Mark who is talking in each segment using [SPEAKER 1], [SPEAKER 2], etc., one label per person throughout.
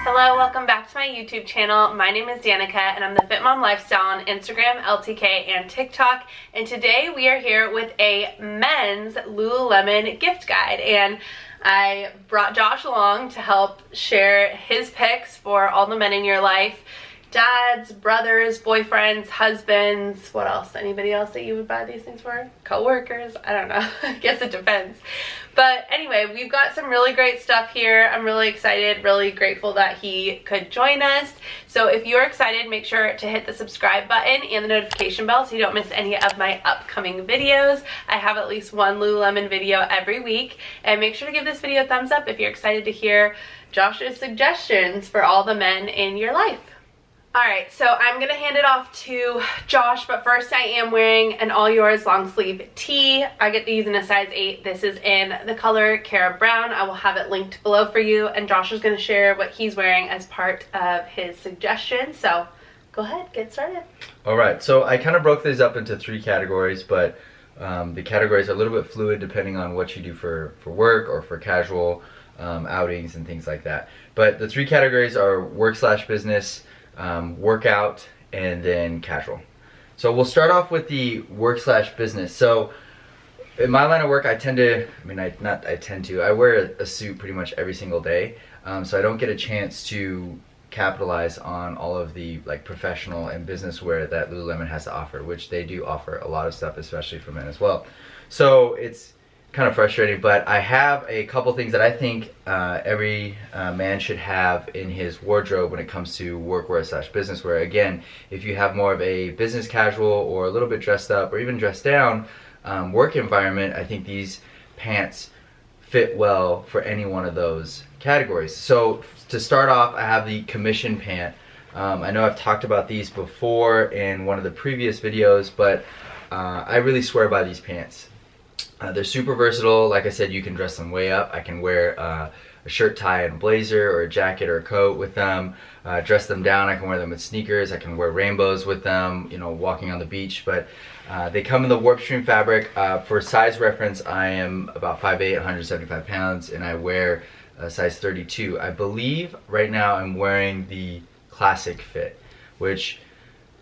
[SPEAKER 1] Hello, welcome back to my YouTube channel. My name is Danica and I'm the Fit Mom Lifestyle on Instagram, LTK, and TikTok. And today we are here with a men's Lululemon gift guide. And I brought Josh along to help share his picks for all the men in your life. Dads, brothers, boyfriends, husbands, what else? Anybody else that you would buy these things for? Co-workers? I don't know. I guess it depends. But anyway, we've got some really great stuff here. I'm really excited, really grateful that he could join us. So if you're excited, make sure to hit the subscribe button and the notification bell so you don't miss any of my upcoming videos. I have at least one Lululemon video every week. And make sure to give this video a thumbs up if you're excited to hear Josh's suggestions for all the men in your life. Alright, so I'm going to hand it off to Josh, but first I am wearing an all yours long sleeve tee. I get these in a size 8. This is in the color Carob brown. I will have it linked below for you, and Josh is going to share what he's wearing as part of his suggestion. So go ahead, get started.
[SPEAKER 2] Alright, so I kind of broke these up into 3 categories, but the categories are a little bit fluid depending on what you do for work or for casual outings and things like that. But the 3 categories are work/business, workout, and then casual. So we'll start off with the work/business. So in my line of work, I wear a suit pretty much every single day. So I don't get a chance to capitalize on all of the like professional and business wear that Lululemon has to offer, which they do offer a lot of stuff, especially for men as well. So it's kind of frustrating, but I have a couple things that I think every man should have in his wardrobe when it comes to workwear/business wear. Again, if you have more of a business casual or a little bit dressed up or even dressed down work environment, I think these pants fit well for any one of those categories. So to start off, I have the commission pant. I know I've talked about these before in one of the previous videos, but I really swear by these pants. They're super versatile. Like I said, you can dress them way up. I can wear a shirt, tie, and blazer, or a jacket or a coat with them. Dress them down. I can wear them with sneakers. I can wear rainbows with them, you know, walking on the beach. But they come in the Warpstreme fabric. For size reference, I am about 5'8", 175 pounds, and I wear a size 32. I believe right now I'm wearing the classic fit, which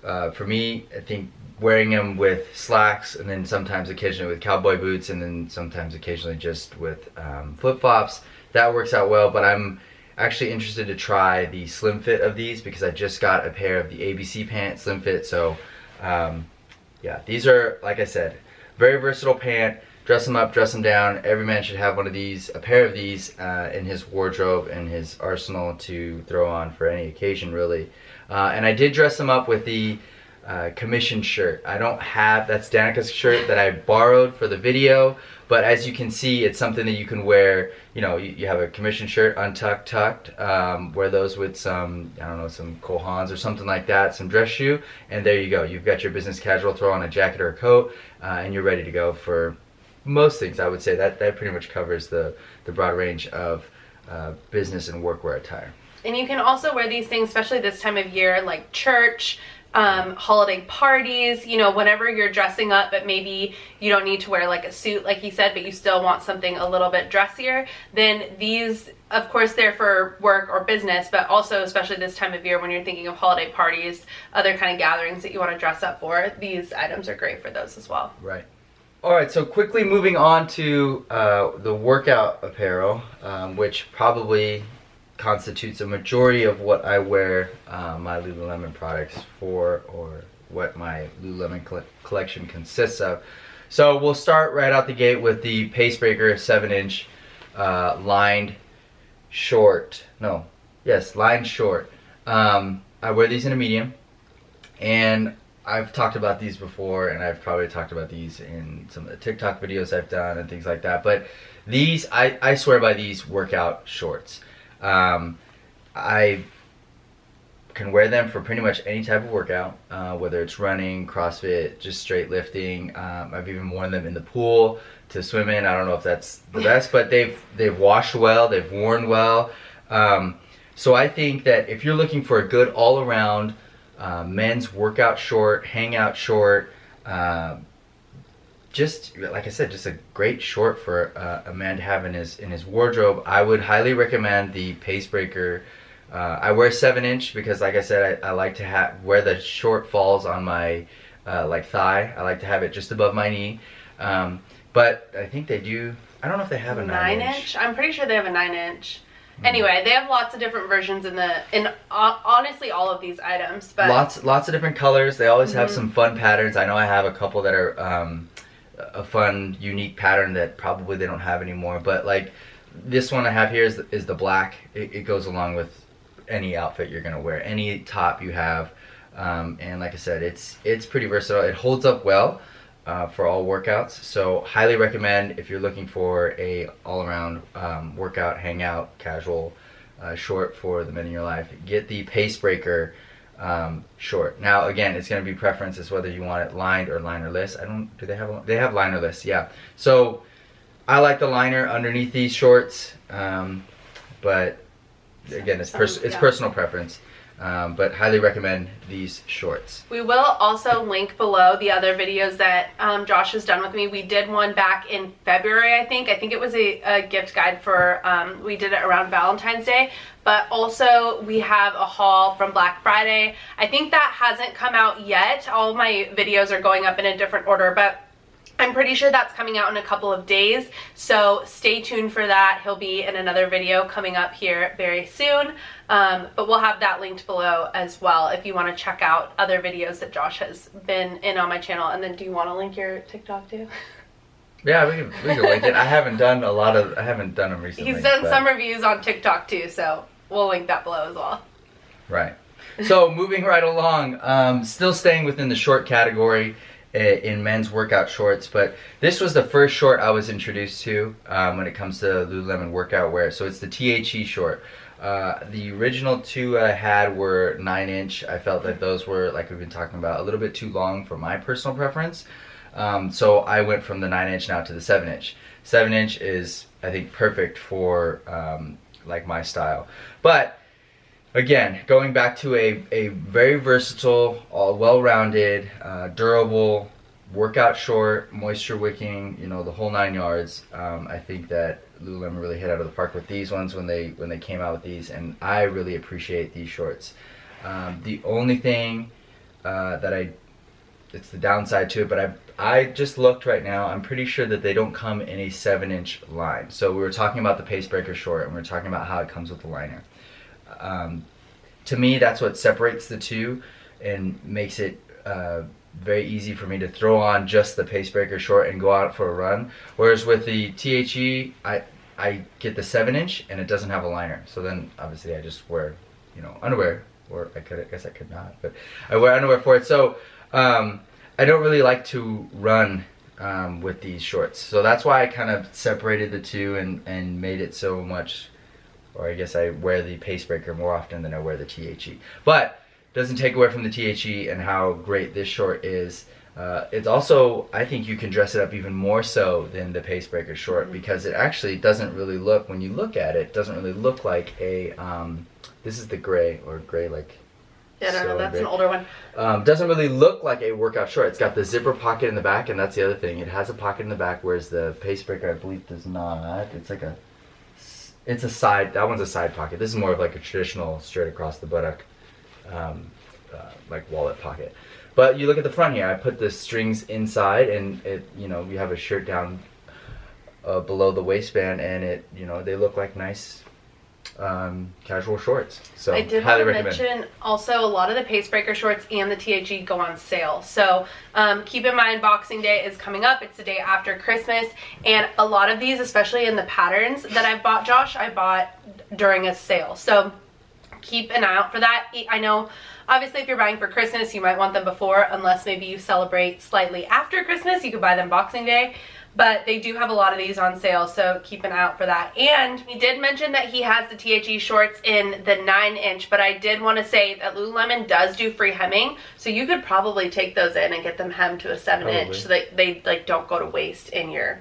[SPEAKER 2] for me, I think wearing them with slacks, and then sometimes occasionally with cowboy boots, and then sometimes occasionally just with flip-flops, that works out well. But I'm actually interested to try the slim fit of these because I just got a pair of the ABC pant slim fit. So yeah, these are, like I said, very versatile pant. Dress them up, dress them down. Every man should have one of these, a pair of these in his wardrobe and his arsenal to throw on for any occasion, really. And I did dress them up with the commission shirt. I don't have, that's Danica's shirt that I borrowed for the video, but as you can see, it's something that you can wear. You know, you have a commission shirt untucked, tucked, wear those with some, I don't know, some Cole Haans or something like that, some dress shoe, and there you go. You've got your business casual, throw on a jacket or a coat, and you're ready to go for most things. I would say that pretty much covers the broad range of business and workwear attire.
[SPEAKER 1] And you can also wear these things, especially this time of year, like church, holiday parties, you know, whenever you're dressing up, but maybe you don't need to wear like a suit like he said, but you still want something a little bit dressier, then these, of course, they're for work or business, but also especially this time of year when you're thinking of holiday parties, other kind of gatherings that you want to dress up for, these items are great for those as well.
[SPEAKER 2] Right. Alright, so quickly moving on to the workout apparel, which probably constitutes a majority of what I wear my Lululemon products for, or what my Lululemon collection consists of. So we'll start right out the gate with the Pacebreaker 7-inch lined short. Lined short. I wear these in a medium, and I've talked about these before, and I've probably talked about these in some of the TikTok videos I've done and things like that. But these, I swear by these workout shorts. I can wear them for pretty much any type of workout, whether it's running, CrossFit, just straight lifting. I've even worn them in the pool to swim in. I don't know if that's the best, but they've washed well, they've worn well. So I think that if you're looking for a good all-around men's workout short, hangout short, just like I said, just a great short for a man to have in his wardrobe. I would highly recommend the Pace Breaker. I wear 7-inch because, like I said, I like to have where the short falls on my like thigh. I like to have it just above my knee. But I think they do. I don't know if they have a 9-inch.
[SPEAKER 1] I'm pretty sure they have a 9-inch. Anyway, they have lots of different versions in honestly all of these items, but
[SPEAKER 2] lots of different colors. They always have some fun patterns. I know I have a couple that are a fun, unique pattern that probably they don't have anymore. But like this one I have here is the black. It goes along with any outfit you're gonna wear, any top you have, and like I said, it's pretty versatile. It holds up well. For all workouts, so highly recommend if you're looking for a all-around workout, hangout, casual short for the men in your life. Get the Pace Breaker short. Now again, it's going to be preference as whether you want it lined or linerless. Do they have linerless? Yeah. So I like the liner underneath these shorts, but again, it's personal preference. But highly recommend these shorts. We will also link below the other videos that Josh has done with me. We did one back in February, I think. I think it was a gift guide for, we did it around Valentine's Day. But also we have a haul from Black Friday. I think that hasn't come out yet. All of my videos are going up in a different order, but I'm pretty sure that's coming out in a couple of days, so stay tuned for that. He'll be in another video coming up here very soon, but we'll have that linked below as well if you want to check out other videos that Josh has been in on my channel. And then do you want to link your TikTok too? Yeah, we can link it. I haven't done them recently. He's done some reviews on TikTok too, so we'll link that below as well. Right. So moving right along, still staying within the short category in men's workout shorts, but this was the first short I was introduced to when it comes to Lululemon workout wear. So it's the T.H.E. short. The original two I had were 9-inch. I felt that those were, like we've been talking about, a little bit too long for my personal preference. So I went from the 9-inch now to the 7-inch. 7-inch is, I think, perfect for like my style. But again, going back to a very versatile, well-rounded, durable workout short, moisture wicking, you know, the whole 9 yards. I think that Lululemon really hit out of the park with these ones when they came out with these, and I really appreciate these shorts. The only thing it's the downside to it, but I just looked right now. I'm pretty sure that they don't come in a 7-inch line. So we were talking about the Pace Breaker short, and we were talking about how it comes with the liner. To me, that's what separates the two and makes it very easy for me to throw on just the Pace Breaker short and go out for a run. Whereas with the T.H.E, I get the 7-inch and it doesn't have a liner. So then obviously I just wear, you know, underwear, or I guess I could not, but I wear underwear for it. So I don't really like to run with these shorts. So that's why I kind of separated the two and made it so much. Or I guess I wear the Pace Breaker more often than I wear the T.H.E. But doesn't take away from the T.H.E. and how great this short is. It's also, I think you can dress it up even more so than the Pace Breaker short, because it actually doesn't really look, when you look at it, doesn't really look like a, this is the gray, or gray like, yeah, no, that's gray. An older one. Doesn't really look like a workout short. It's got the zipper pocket in the back, and that's the other thing. It has a pocket in the back, whereas the Pace Breaker, I believe, does not. It's like it's a side, that one's a side pocket. This is more of like a traditional straight across the buttock, like wallet pocket. But you look at the front here, I put the strings inside, and it, you know, you have a shirt down below the waistband, and it, you know, they look like nice casual shorts. So I did want to mention also, a lot of the Pace Breaker shorts and the T.H.E. go on sale. So keep in mind, Boxing Day is coming up. It's the day after Christmas, and a lot of these, especially in the patterns that I've bought, Josh, I bought during a sale. So keep an eye out for that. I know, obviously, if you're buying for Christmas, you might want them before, unless maybe you celebrate slightly after Christmas. You could buy them Boxing Day. But they do have a lot of these on sale, so keep an eye out for that. And he did mention that he has the T.H.E. shorts in the 9-inch, but I did want to say that Lululemon does do free hemming, so you could probably take those in and get them hemmed to a 7-inch, so that they like don't go to waste in your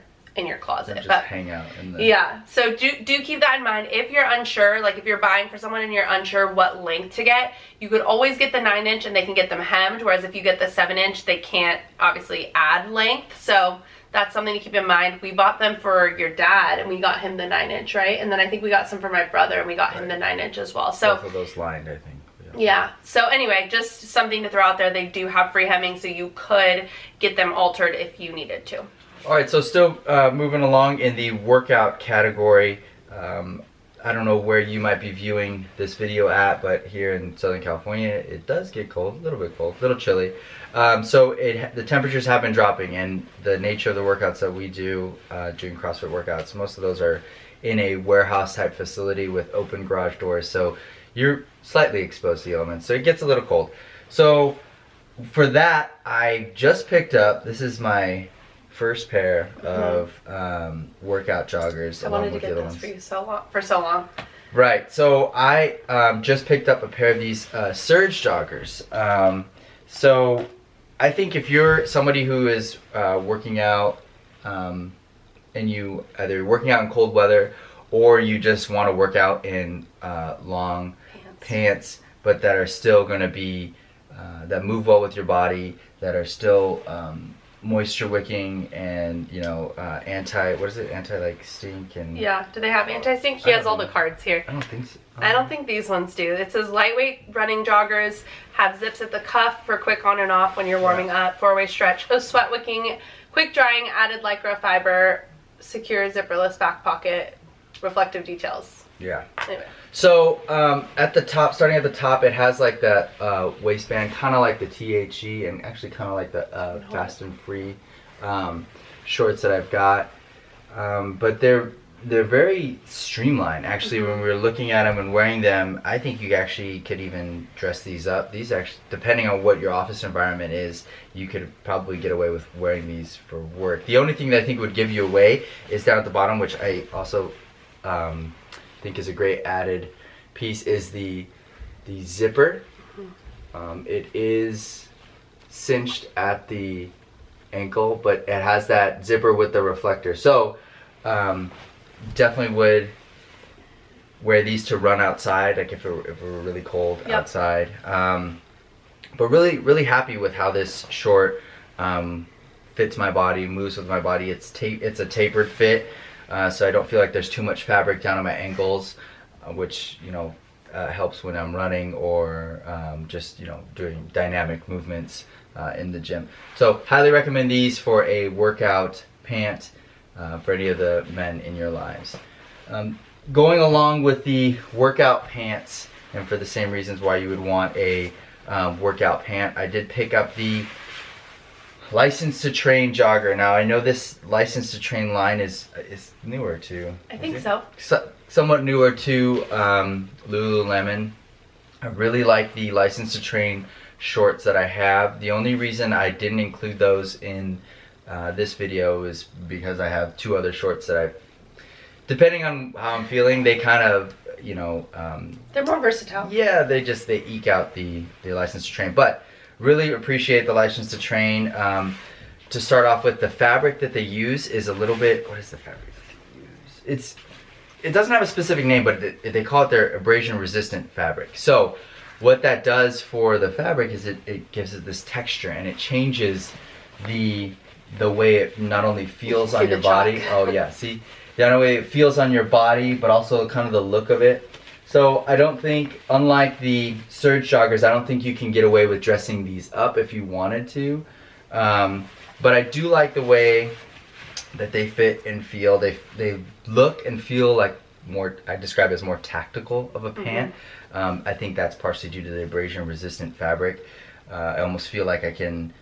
[SPEAKER 2] closet. Just hang out in the... Yeah, so do keep that in mind. If you're unsure, like if you're buying for someone and you're unsure what length to get, you could always get the 9-inch and they can get them hemmed, whereas if you get the 7-inch, they can't obviously add length. So
[SPEAKER 1] that's something to keep in mind. We bought them for your dad, and we got him the 9-inch, right? And then I think we got some for my brother, and we got him the 9-inch as well. So
[SPEAKER 2] both of those lined, I think.
[SPEAKER 1] Yeah. So anyway, just something to throw out there. They do have free hemming, so you could get them altered if you needed to.
[SPEAKER 2] All right, so still moving along in the workout category. I don't know where you might be viewing this video at, but here in Southern California, it does get cold, a little bit cold, a little chilly. So the temperatures have been dropping, and the nature of the workouts that we do during CrossFit workouts, most of those are in a warehouse type facility with open garage doors. So you're slightly exposed to the elements, so it gets a little cold. So for that, I just picked up, this is my first pair of workout joggers.
[SPEAKER 1] I wanted to get this for so long.
[SPEAKER 2] Right, so I just picked up a pair of these Surge joggers. So I think if you're somebody who is working out and you either working out in cold weather or you just want to work out in long pants, but that are still going to be that move well with your body, that are still moisture wicking and anti like stink and
[SPEAKER 1] yeah. Do they have anti-stink? He has all the cards here.
[SPEAKER 2] I don't think so.
[SPEAKER 1] I don't think these ones do. It says lightweight running joggers, have zips at the cuff for quick on and off when you're warming up, 4-way stretch, sweat wicking, quick drying, added lycra fiber, secure zipperless back pocket, reflective details.
[SPEAKER 2] Yeah.
[SPEAKER 1] Anyway.
[SPEAKER 2] So at the top, starting at the top, it has like that waistband, kind of like the T.H.E. and actually kind of like the Fast and Free shorts that I've got. But they're very streamlined. Actually, when we were looking at them and wearing them, I think you actually could even dress these up. These actually, depending on what your office environment is, you could probably get away with wearing these for work. The only thing that I think would give you away is down at the bottom, which I also think is a great added piece, is the zipper. It is cinched at the ankle, but it has that zipper with the reflector. So definitely would wear these to run outside, like if it were really cold outside. But really happy with how this short fits my body, moves with my body. It's a tapered fit. So I don't feel like there's too much fabric down on my ankles, which helps when I'm running or just doing dynamic movements in the gym. So highly recommend these for a workout pant for any of the men in your lives. Going along with the workout pants, and for the same reasons why you would want a workout pant, I did pick up the License to Train jogger. Now I know this License to Train line is newer to.
[SPEAKER 1] I think so.
[SPEAKER 2] Somewhat newer to Lululemon. I really like the License to Train shorts that I have. The only reason I didn't include those in this video is because I have two other shorts that depending on how I'm feeling, they kind of
[SPEAKER 1] they're more versatile.
[SPEAKER 2] Yeah, they eke out the License to Train, but. Really appreciate the License to Train. To start off with, the fabric that they use is a little bit. What is the fabric that they use? It doesn't have a specific name, but they call it their abrasion resistant fabric. So what that does for the fabric is it gives it this texture, and it changes the way it not only feels on your body. Oh yeah, see, the way it feels on your body, but also kind of the look of it. So I don't think, unlike the Surge joggers, I don't think you can get away with dressing these up if you wanted to. But I do like the way that they fit and feel. They look and feel like more, I describe it as more tactical of a pant. I think that's partially due to the abrasion resistant fabric. I almost feel like I can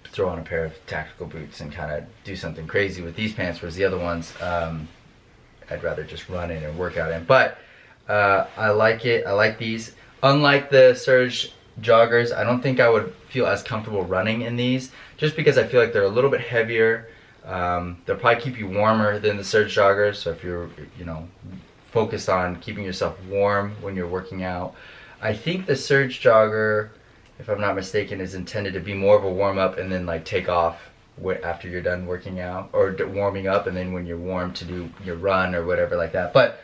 [SPEAKER 2] throw on a pair of tactical boots and kind of do something crazy with these pants, whereas the other ones I'd rather just run in and work out in. But I like it. I like these. Unlike the Surge joggers, I don't think I would feel as comfortable running in these, just because I feel like they're a little bit heavier. They'll probably keep you warmer than the Surge joggers. So if you're focused on keeping yourself warm when you're working out, I think the Surge jogger, if I'm not mistaken, is intended to be more of a warm up and then like take off after you're done working out, or warming up, and then when you're warm to do your run or whatever like that. But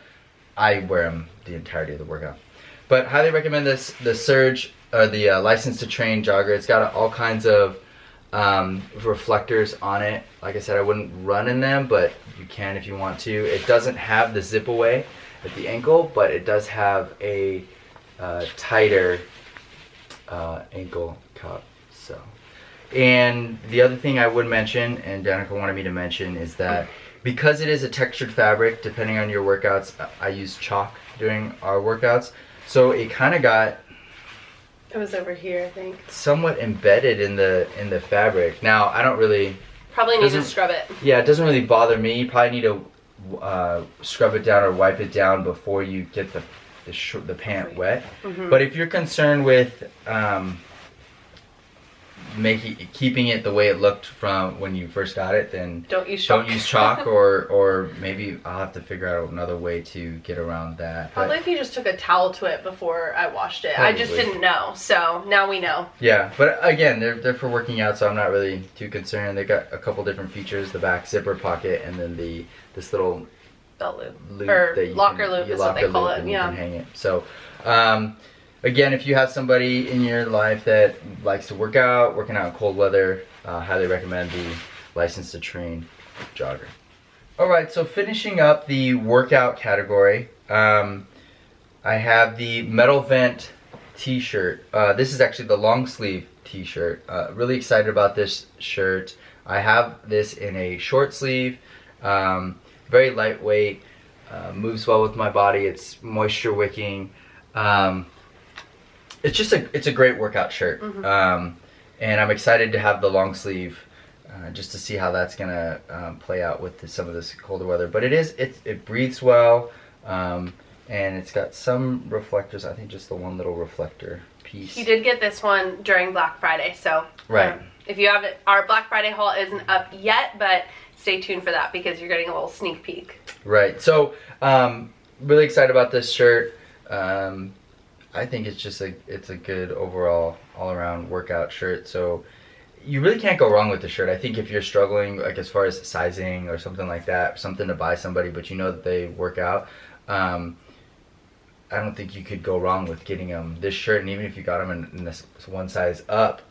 [SPEAKER 2] I wear them the entirety of the workout. But highly recommend the Surge or the License to Train jogger. It's got all kinds of reflectors on it. Like I said, I wouldn't run in them, but you can if you want to. It doesn't have the zip away at the ankle, but it does have a tighter ankle cup. So, and the other thing I would mention, and Danica wanted me to mention, is that because it is a textured fabric, depending on your workouts, I use chalk during our workouts, so it kind of got,
[SPEAKER 1] it was over here, I think,
[SPEAKER 2] somewhat embedded in the fabric. Now I don't really
[SPEAKER 1] probably need to scrub it.
[SPEAKER 2] Yeah, it doesn't really bother me. You probably need to scrub it down or wipe it down before you get the pant wet. But if you're concerned with keeping it the way it looked from when you first got it, then
[SPEAKER 1] don't use chalk,
[SPEAKER 2] or maybe I'll have to figure out another way to get around that.
[SPEAKER 1] Probably if you just took a towel to it before I washed it. Probably. I just didn't know, so now we know.
[SPEAKER 2] Yeah, but again, they're for working out, so I'm not really too concerned. They got a couple different features: the back zipper pocket, and then this little
[SPEAKER 1] belt loop or locker loop is what they call it. Yeah,
[SPEAKER 2] you can hang it. So. Again, if you have somebody in your life that likes to working out in cold weather, highly recommend the License to Train jogger. Alright, so finishing up the workout category, I have the Metal Vent t-shirt. This is actually the long sleeve t-shirt. Really excited about this shirt. I have this in a short sleeve, very lightweight, moves well with my body, it's moisture wicking. It's a great workout shirt, and I'm excited to have the long sleeve, just to see how that's gonna play out with some of this colder weather. But it breathes well, and it's got some reflectors. I think just the one little reflector piece.
[SPEAKER 1] You did get this one during Black Friday, so
[SPEAKER 2] right.
[SPEAKER 1] If you have it, our Black Friday haul isn't up yet, but stay tuned for that because you're getting a little sneak peek.
[SPEAKER 2] Right. So really excited about this shirt. I think it's a good overall all-around workout shirt, so you really can't go wrong with the shirt. I think if you're struggling, like as far as sizing or something like that, something to buy somebody, but you know that they work out, I don't think you could go wrong with getting them this shirt. And even if you got them in this one size up,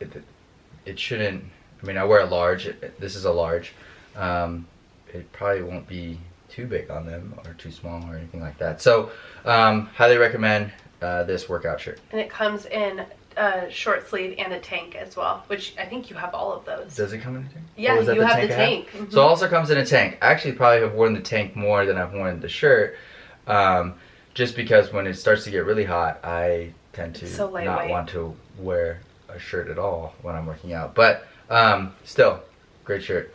[SPEAKER 2] it shouldn't. I mean, I wear a large. This is a large. It probably won't be too big on them or too small or anything like that. So highly recommend this workout shirt.
[SPEAKER 1] And it comes in a short sleeve and a tank as well, which I think you have all of those.
[SPEAKER 2] Does it come in a tank?
[SPEAKER 1] Yeah, you have the tank.
[SPEAKER 2] So it also comes in a tank. I actually probably have worn the tank more than I've worn the shirt, just because when it starts to get really hot, I tend to not want to wear a shirt at all when I'm working out. But still, great shirt.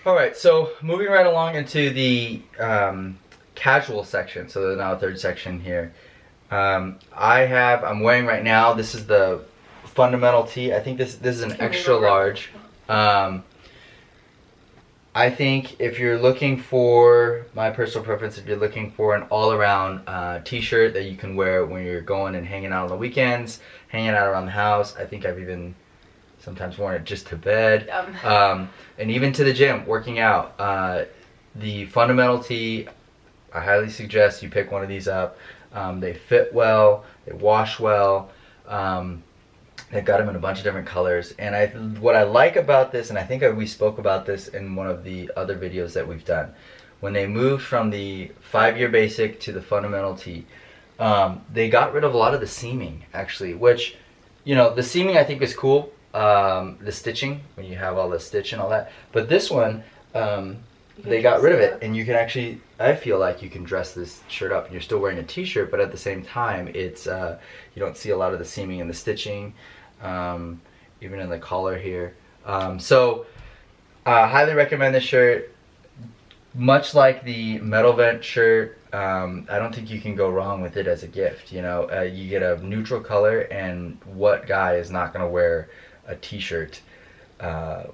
[SPEAKER 2] Alright, so moving right along into the casual section, so now the third section here. I'm wearing right now, this is the fundamental tee. I think this is an extra large. I think if you're looking for, my personal preference, if you're looking for an all-around t-shirt that you can wear when you're going and hanging out on the weekends, hanging out around the house. I think I've even sometimes worn it just to bed, and even to the gym, working out. The fundamental tee, I highly suggest you pick one of these up. They fit well, they wash well, they've got them in a bunch of different colors, and what I like about this, and I think we spoke about this in one of the other videos that we've done, when they moved from the 5-year basic to the fundamental tee, they got rid of a lot of the seaming, actually, which, you know, the seaming I think is cool, the stitching, when you have all the stitch and all that, but this one, they got rid of it, and you can actually, I feel like you can dress this shirt up and you're still wearing a t-shirt, but at the same time it's you don't see a lot of the seaming and the stitching, even in the collar here. So highly recommend this shirt. Much like the Metal Vent shirt, I don't think you can go wrong with it as a gift. You know, you get a neutral color, and what guy is not going to wear a t-shirt?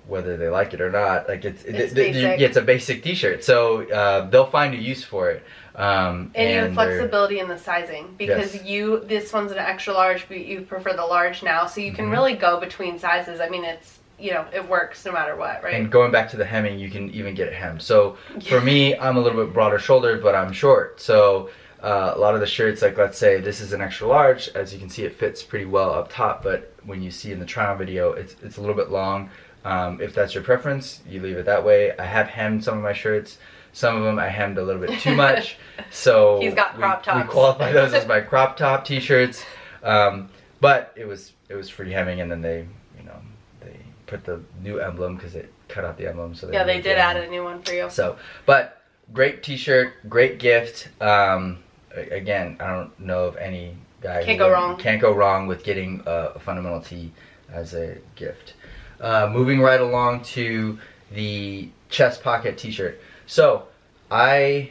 [SPEAKER 2] Whether they like it or not, like it's a basic t-shirt, so they'll find a use for it. And you have flexibility
[SPEAKER 1] in the sizing, because this one's an extra large, but you prefer the large now, so you can really go between sizes. I mean, it's, you know, it works no matter what, right?
[SPEAKER 2] And going back to the hemming, you can even get it hemmed. So for me, I'm a little bit broader shouldered, but I'm short, so a lot of the shirts, like let's say this is an extra large, as you can see it fits pretty well up top, but when you see in the try-on video, it's a little bit long. If that's your preference, you leave it that way. I have hemmed some of my shirts. Some of them I hemmed a little bit too much, so
[SPEAKER 1] he's got crop tops.
[SPEAKER 2] We qualify those as my crop top t-shirts. But it was free hemming, and then they put the new emblem because it cut out the emblem. So
[SPEAKER 1] they did add a new one for you.
[SPEAKER 2] So, but great t-shirt, great gift. Again, I don't know of any guy
[SPEAKER 1] can't
[SPEAKER 2] go wrong with getting a fundamental tee as a gift. Moving right along to the chest pocket t-shirt. So I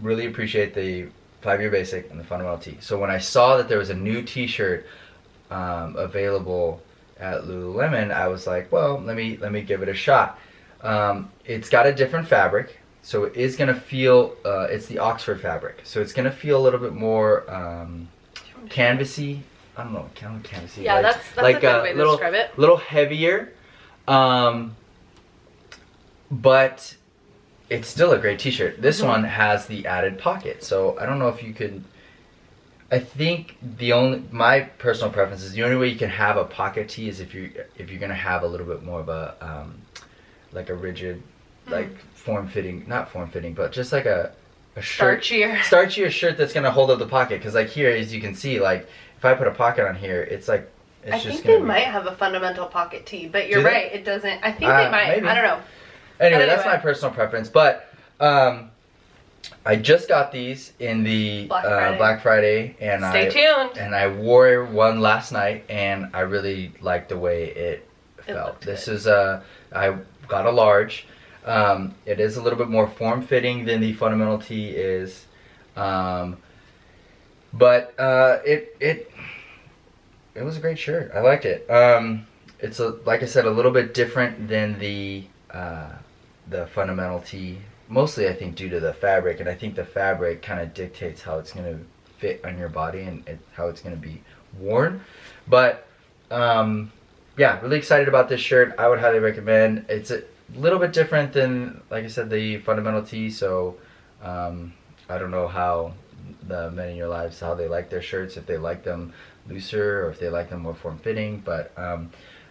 [SPEAKER 2] really appreciate the 5-year basic and the fundamental tee. So when I saw that there was a new t-shirt available at Lululemon, I was like, well, let me give it a shot. It's got a different fabric, so it is gonna feel it's the Oxford fabric, so it's gonna feel a little bit more canvasy. I don't know, kind of canvasy.
[SPEAKER 1] Yeah, that's like a good way to describe it.
[SPEAKER 2] Little heavier, but it's still a great t-shirt. This one has the added pocket, so I don't know if you could. I think my personal preference is the only way you can have a pocket tee is if you're gonna have a little bit more of a like a rigid, like not form fitting, but just like a shirt, starchier shirt that's gonna hold up the pocket. Because like here, as you can see, like if I put a pocket on here, it's like
[SPEAKER 1] I think they might have a fundamental pocket tee, but you're right, it doesn't. I think they might. Maybe. I don't know.
[SPEAKER 2] Anyway, that's my personal preference, but I just got these in the Black Friday, and
[SPEAKER 1] Stay tuned.
[SPEAKER 2] And I wore one last night, and I really liked the way it felt. This is I got a large. It is a little bit more form-fitting than the fundamental tee is, but it was a great shirt. I liked it. It's like I said, a little bit different than the fundamental tee. Mostly, I think, due to the fabric, and I think the fabric kind of dictates how it's going to fit on your body and how it's going to be worn. But yeah, really excited about this shirt. I would highly recommend. It's a little bit different than, like I said, the fundamental tee. So I don't know how the men in your lives, how they like their shirts, if they like them looser or if they like them more form-fitting. But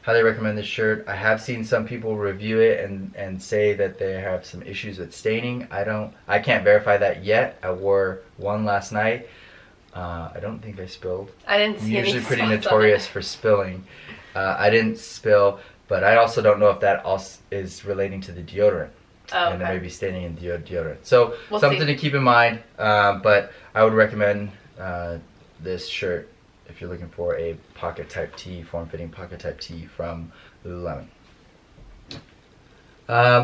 [SPEAKER 2] highly recommend this shirt. I have seen some people review it and say that they have some issues with staining. I can't verify that yet. I wore one last night. I don't think I spilled.
[SPEAKER 1] I didn't see
[SPEAKER 2] I'm usually
[SPEAKER 1] any
[SPEAKER 2] pretty
[SPEAKER 1] spots
[SPEAKER 2] notorious for spilling. I didn't spill, but I also don't know if that also is relating to the deodorant.
[SPEAKER 1] Oh,
[SPEAKER 2] and there may be staining in deodorant. So something to keep in mind, but I would recommend this shirt if you're looking for a pocket type tee, form-fitting pocket type tee from Lululemon.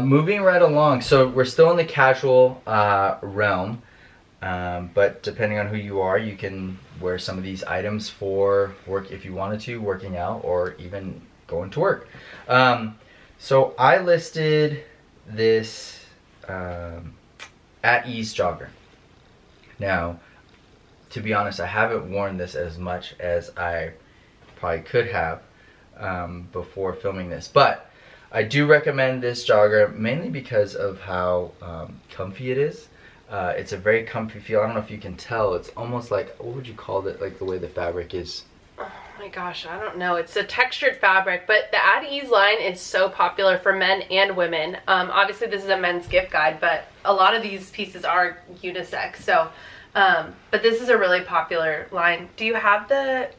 [SPEAKER 2] Moving right along, so we're still in the casual realm, but depending on who you are, you can wear some of these items for work if you wanted to, working out, or even going to work. So I listed this at-ease jogger. Now, to be honest, I haven't worn this as much as I probably could have before filming this, but I do recommend this jogger mainly because of how comfy it is. It's a very comfy feel. I don't know if you can tell. It's almost like, what would you call it? Like the way the fabric is.
[SPEAKER 1] Oh my gosh, I don't know. It's a textured fabric, but the at-ease line is so popular for men and women. Obviously, this is a men's gift guide, but a lot of these pieces are unisex. So. But this is a really popular line. Do you have the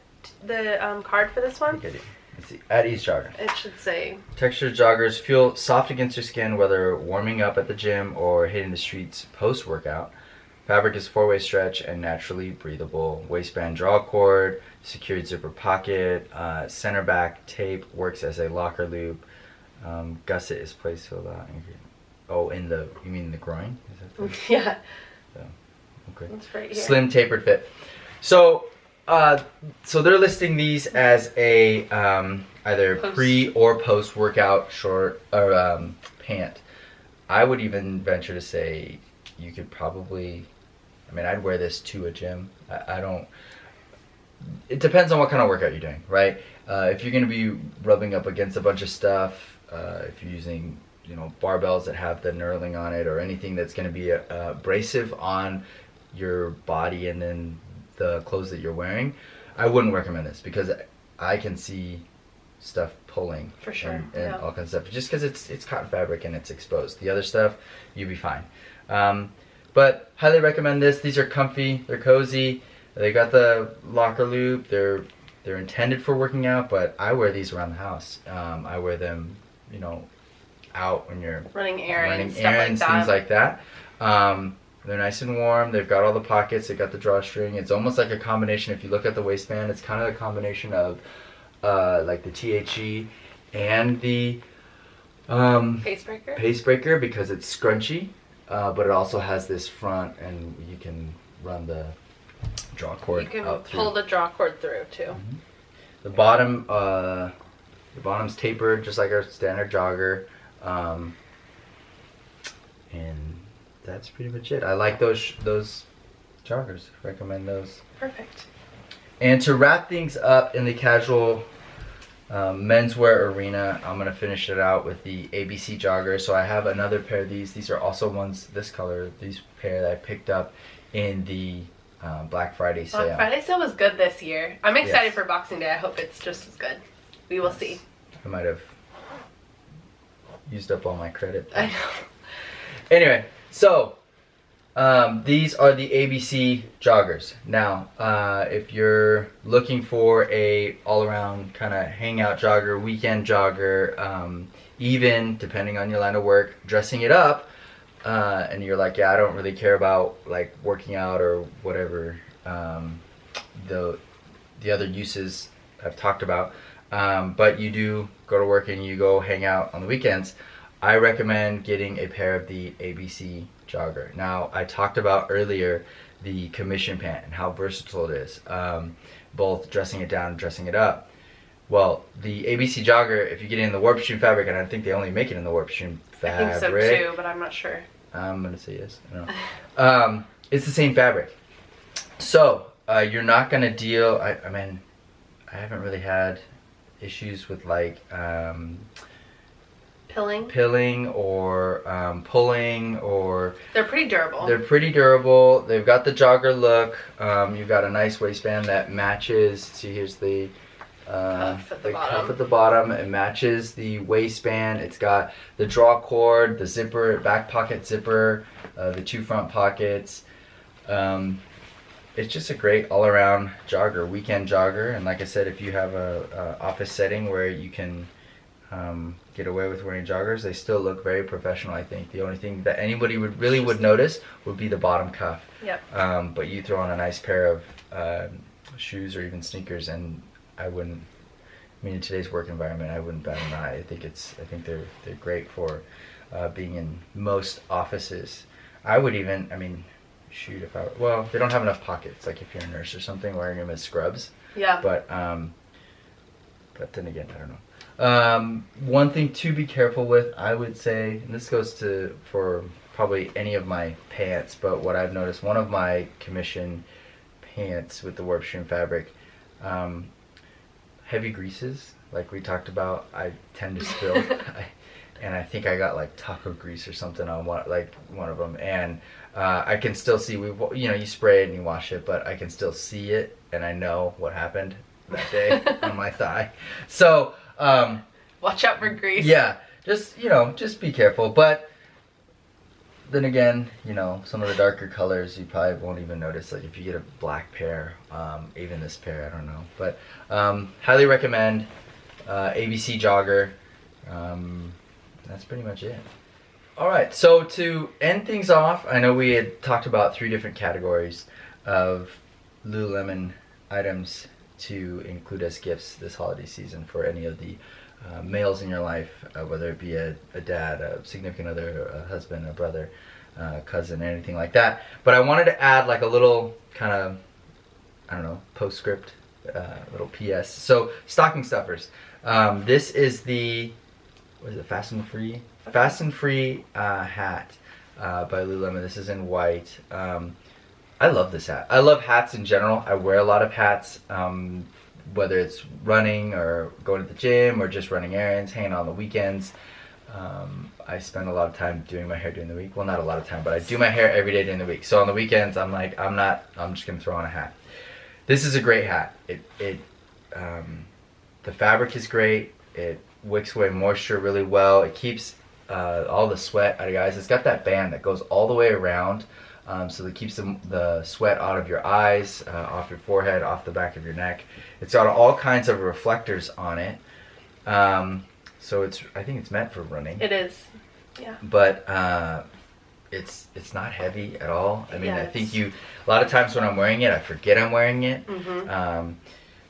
[SPEAKER 1] card for this one?
[SPEAKER 2] I think I do. It's the at-ease jogger.
[SPEAKER 1] It should say.
[SPEAKER 2] Textured joggers feel soft against your skin, whether warming up at the gym or hitting the streets post-workout. Fabric is 4-way stretch and naturally breathable. Waistband draw cord, secured zipper pocket, center back tape works as a locker loop. Gusset is placed filled out. Oh, you mean the groin? Is that
[SPEAKER 1] yeah.
[SPEAKER 2] So. Okay.
[SPEAKER 1] That's right here.
[SPEAKER 2] Slim tapered fit. So, so they're listing these as a either pre or post workout short or pant. I would even venture to say you could probably. I mean, I'd wear this to a gym. I don't. It depends on what kind of workout you're doing, right? If you're going to be rubbing up against a bunch of stuff, if you're using barbells that have the knurling on it or anything that's going to be abrasive on your body and then the clothes that you're wearing, I wouldn't recommend this because I can see stuff pulling.
[SPEAKER 1] For sure.
[SPEAKER 2] And
[SPEAKER 1] Yeah.
[SPEAKER 2] all kinds of stuff. Just because it's cotton fabric and it's exposed. The other stuff, you'll be fine. But highly recommend this. These are comfy. They're cozy. They got the locker loop. They're intended for working out, but I wear these around the house. I wear them, you know, out when you're
[SPEAKER 1] running errands,
[SPEAKER 2] things like that. They're nice and warm. They've got all the pockets. They got the drawstring. It's almost like a combination. If you look at the waistband, it's kind of a combination of like the T.H.E. and the pace breaker because it's scrunchy, but it also has this front, and you can run the draw cord out through.
[SPEAKER 1] You can pull the draw cord through too.
[SPEAKER 2] Mm-hmm. The bottom's tapered just like our standard jogger, and that's pretty much it. I like those joggers. Recommend those.
[SPEAKER 1] Perfect.
[SPEAKER 2] And to wrap things up in the casual menswear arena, I'm gonna finish it out with the ABC jogger. So I have another pair of these. These are also ones this color. These pair that I picked up in the Black Friday sale.
[SPEAKER 1] Black Friday sale was good this year. I'm excited for Boxing Day. I hope it's just as good. We will see.
[SPEAKER 2] I might have used up all my credit.
[SPEAKER 1] I know.
[SPEAKER 2] Anyway, so these are the ABC joggers. Now, if you're looking for a all-around kind of hangout jogger, weekend jogger, even depending on your line of work, dressing it up, and you're like, yeah, I don't really care about like working out or whatever the other uses I've talked about, but you do go to work and you go hang out on the weekends, I recommend getting a pair of the ABC jogger. Now, I talked about earlier the commission pant and how versatile it is, both dressing it down and dressing it up. Well, the ABC jogger, if you get it in the Warpstreme fabric, and I think they only make it in the Warpstreme fabric.
[SPEAKER 1] I think so too, but I'm not sure.
[SPEAKER 2] I'm gonna say yes. No. It's the same fabric, so you're not gonna deal. I mean, I haven't really had issues with like pilling or pulling, or
[SPEAKER 1] they're pretty durable.
[SPEAKER 2] They're pretty durable. They've got the jogger look. You've got a nice waistband that matches. See, here's the cuff at the bottom. It matches the waistband. It's got the draw cord, the zipper, back pocket zipper, the two front pockets. It's just a great all-around jogger, weekend jogger. And like I said, if you have a office setting where you can get away with wearing joggers, they still look very professional. I think the only thing that anybody would notice would be the bottom cuff.
[SPEAKER 1] Yep.
[SPEAKER 2] But you throw on a nice pair of shoes or even sneakers, and I wouldn't. I mean, in today's work environment, I wouldn't bat an eye. I think they're great for being in most offices. I would even. I mean, shoot, if I they don't have enough pockets. Like if you're a nurse or something, wearing them as scrubs.
[SPEAKER 1] Yeah.
[SPEAKER 2] But then again, I don't know. One thing to be careful with, I would say, and this goes for probably any of my pants, but what I've noticed, one of my commission pants with the Warpstreme fabric, heavy greases, like we talked about, I tend to spill. And I think I got like taco grease or something on one of them, and I can still see, you spray it and you wash it, but I can still see it, and I know what happened that day on my thigh. So
[SPEAKER 1] watch out for grease.
[SPEAKER 2] Yeah, just be careful. But then again, some of the darker colors you probably won't even notice. Like if you get a black pair, even this pair, I don't know. But highly recommend ABC jogger. That's pretty much it. Alright, so to end things off, I know we had talked about 3 different categories of Lululemon items to include as gifts this holiday season for any of the males in your life, whether it be a dad, a significant other, a husband, a brother, cousin, anything like that. But I wanted to add like a little kind of, I don't know, postscript, little PS. So, stocking stuffers. This is the, what is it, Fast and Free hat by Lululemon. This is in white. I love this hat. I love hats in general. I wear a lot of hats, whether it's running or going to the gym or just running errands, hanging out on the weekends. I spend a lot of time doing my hair during the week. Well, not a lot of time, but I do my hair every day during the week. So on the weekends, I'm like, I'm just gonna throw on a hat. This is a great hat. The fabric is great. It wicks away moisture really well. It keeps all the sweat out of your eyes. It's got that band that goes all the way around, so that keeps the sweat out of your eyes, off your forehead, off the back of your neck. It's got all kinds of reflectors on it. So I think it's meant for running.
[SPEAKER 1] It is, yeah.
[SPEAKER 2] But it's not heavy at all. I mean, I think a lot of times when I'm wearing it, I forget I'm wearing it.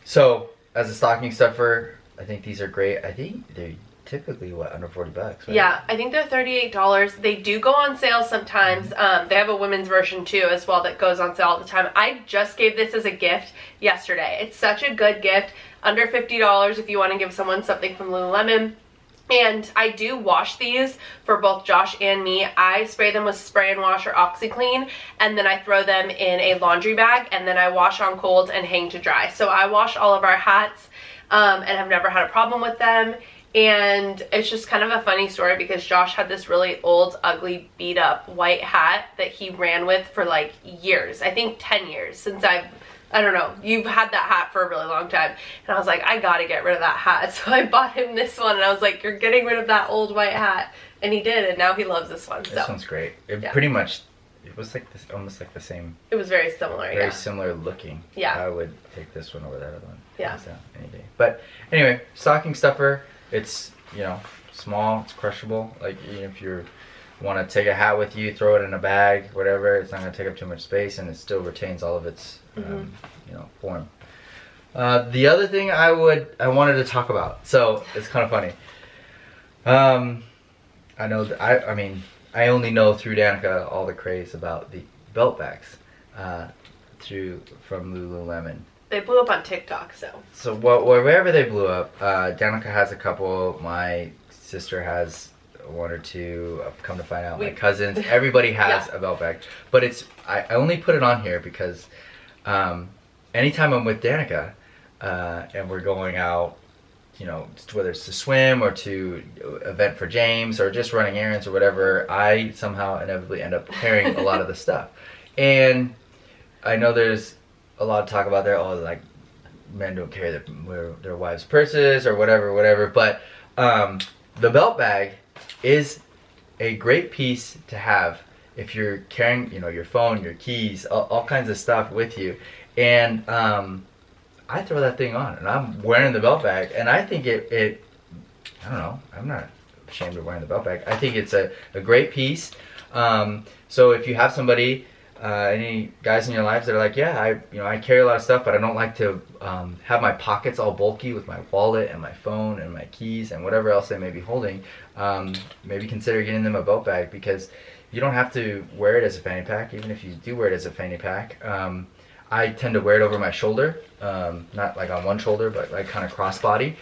[SPEAKER 2] So as a stocking stuffer, I think these are great. I think they're typically under $40, right?
[SPEAKER 1] Yeah, I think they're $38. They do go on sale sometimes. They have a women's version too as well that goes on sale all the time. I just gave this as a gift yesterday. It's such a good gift, under $50 if you want to give someone something from Lululemon. And I do wash these for both Josh and me. I spray them with spray and wash or OxiClean, and then I throw them in a laundry bag, and then I wash on cold and hang to dry. So I wash all of our hats and have never had a problem with them. And it's just kind of a funny story because Josh had this really old, ugly, beat up white hat that he ran with for like years. I think 10 years since I don't know, you've had that hat for a really long time. And I was like, I gotta get rid of that hat. So I bought him this one, and I was like, you're getting rid of that old white hat. And he did, and now he loves this one.
[SPEAKER 2] This one's great. It pretty much, it was like this, almost like the same.
[SPEAKER 1] It was very similar,
[SPEAKER 2] very similar looking.
[SPEAKER 1] Yeah.
[SPEAKER 2] I would take this one over that other one.
[SPEAKER 1] Yeah.
[SPEAKER 2] Any day. But anyway, stocking stuffer, it's, you know, small, it's crushable. Like, if you want to take a hat with you, throw it in a bag, whatever, it's not going to take up too much space, and it still retains all of its form. The other thing I wanted to talk about, so it's kind of funny. I know that I only know through Danica all the craze about the belt bags from Lululemon.
[SPEAKER 1] They blew up on TikTok,
[SPEAKER 2] so wherever they blew up, Danica has a couple. My sister has one or two. I've come to find out, my cousins, everybody has a belt bag. But I only put it on here because anytime I'm with Danica and we're going out, whether it's to swim or to event for James or just running errands or whatever, I somehow inevitably end up carrying a lot of the stuff. And I know there's a lot of talk about there, like men don't carry their wives' purses or whatever. But the belt bag is a great piece to have if you're carrying, your phone, your keys, all kinds of stuff with you. And I throw that thing on, and I'm wearing the belt bag, and I think it I don't know, I'm not ashamed of wearing the belt bag. I think it's a great piece. So if you have somebody, any guys in your lives that are like, I carry a lot of stuff, but I don't like to have my pockets all bulky with my wallet and my phone and my keys and whatever else they may be holding, maybe consider getting them a belt bag, because you don't have to wear it as a fanny pack. Even if you do wear it as a fanny pack, I tend to wear it over my shoulder, not like on one shoulder, but like kind of crossbody.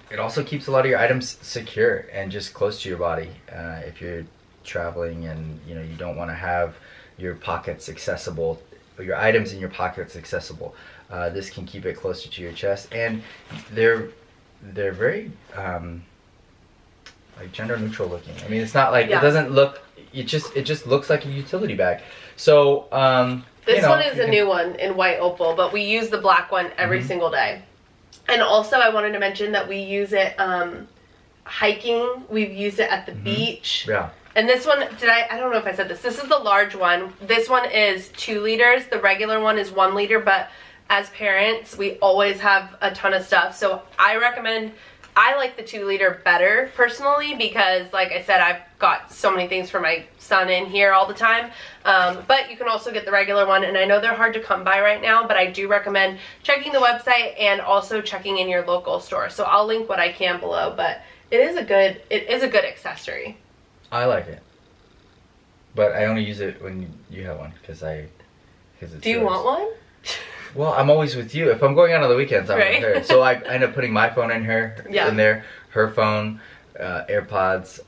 [SPEAKER 2] It also keeps a lot of your items secure and just close to your body. If you're traveling and you don't want to have your pockets accessible, or your items in your pockets accessible, this can keep it closer to your chest. And they're very like gender neutral looking. I mean, it's not like it doesn't look. It just looks like a utility bag. So
[SPEAKER 1] this one is a new one in white opal, but we use the black one every single day. And also, I wanted to mention that we use it hiking. We've used it at the beach.
[SPEAKER 2] Yeah.
[SPEAKER 1] And this one, I don't know if I said this. This is the large one. This one is 2 liters. The regular one is 1 liter, but as parents, we always have a ton of stuff. So I like the 2 liter better personally, because like I said, I've got so many things for my son in here all the time. But you can also get the regular one, and I know they're hard to come by right now, but I do recommend checking the website and also checking in your local store. So I'll link what I can below, but it is a good accessory.
[SPEAKER 2] I like it, but I only use it when you have one, because it's
[SPEAKER 1] Do you want one?
[SPEAKER 2] Well, I'm always with you. If I'm going out on the weekends, I'm with her. So I end up putting my phone in there, her phone, AirPods,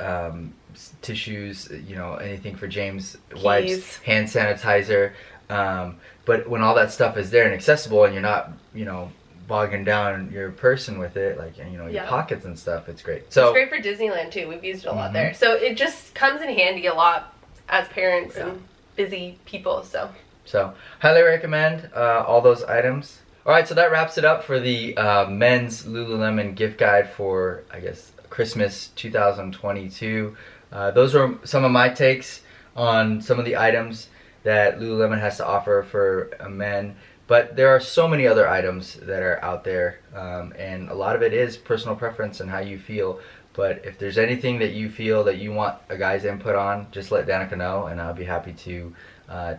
[SPEAKER 2] tissues, anything for James, wipes, hand sanitizer. But when all that stuff is there and accessible, and you're not, bogging down your person with it, like, your pockets and stuff, it's great. So
[SPEAKER 1] it's great for Disneyland too. We've used it a lot there. So it just comes in handy a lot as parents and busy people. So
[SPEAKER 2] highly recommend all those items. Alright, so that wraps it up for the men's Lululemon gift guide for, I guess, Christmas 2022. Those are some of my takes on some of the items that Lululemon has to offer for men. But there are so many other items that are out there, and a lot of it is personal preference and how you feel. But if there's anything that you feel that you want a guy's input on, just let Danica know, and I'll be happy to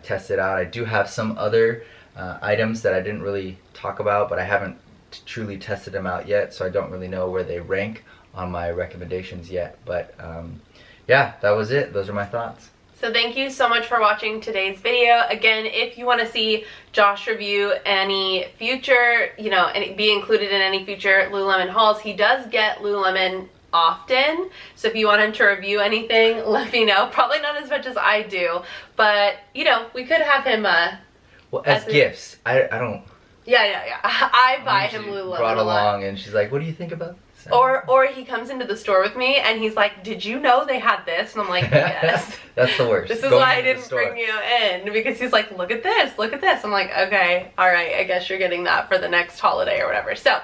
[SPEAKER 2] test it out. I do have some other items that I didn't really talk about, but I haven't truly tested them out yet, so I don't really know where they rank on my recommendations yet. But yeah, that was it. Those are my thoughts.
[SPEAKER 1] So thank you so much for watching today's video. Again, if you want to see Josh review any future, and be included in any future Lululemon hauls, he does get Lululemon often. So if you want him to review anything, let me know. Probably not as much as I do, but we could have him
[SPEAKER 2] well, as gifts. I don't.
[SPEAKER 1] Yeah. I buy him Lululemon
[SPEAKER 2] brought
[SPEAKER 1] a lot.
[SPEAKER 2] along, and she's like, "What do you think about this?"
[SPEAKER 1] Or he comes into the store with me and he's like, "Did you know they had this?" And I'm like, "Yes."
[SPEAKER 2] That's the worst.
[SPEAKER 1] This is why I didn't bring you in, because he's like, "Look at this, look at this." I'm like, "Okay, all right, I guess you're getting that for the next holiday or whatever." So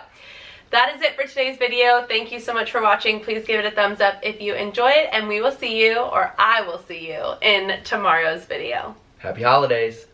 [SPEAKER 1] that is it for today's video. Thank you so much for watching. Please give it a thumbs up if you enjoyed, and we will see you, or I will see you, in tomorrow's video.
[SPEAKER 2] Happy holidays.